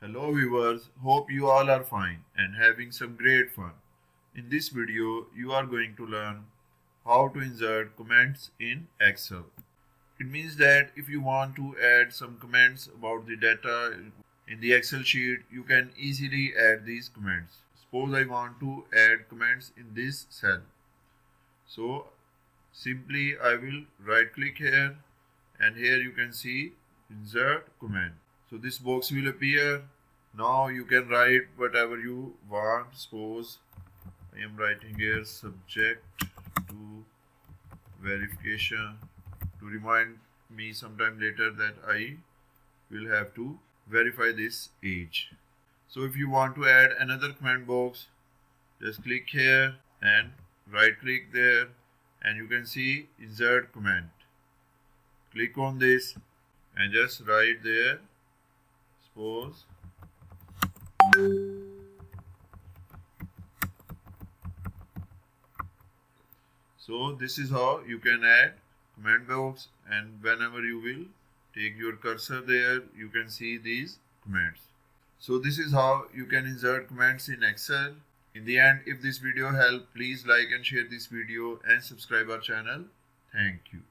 Hello viewers, hope you all are fine and having some great fun. In this video, you are going to learn how to insert comments in Excel. It means that if you want to add some comments about the data in the Excel sheet, you can easily add these comments. Suppose I want to add comments in this cell. So simply I will right click here and here you can see insert comment. So this box will appear. Now you can write whatever you want. Suppose I am writing here subject to verification to remind me sometime later that I will have to verify this age. So if you want to add another comment box, just click here and right click there and you can see insert comment. Click on this and just write there, suppose so this is how you can add comment box, and whenever you will take your cursor there, you can see these comments. So this is how you can insert comments in Excel. In the end, if this video helped, please like and share this video and subscribe our channel. Thank you.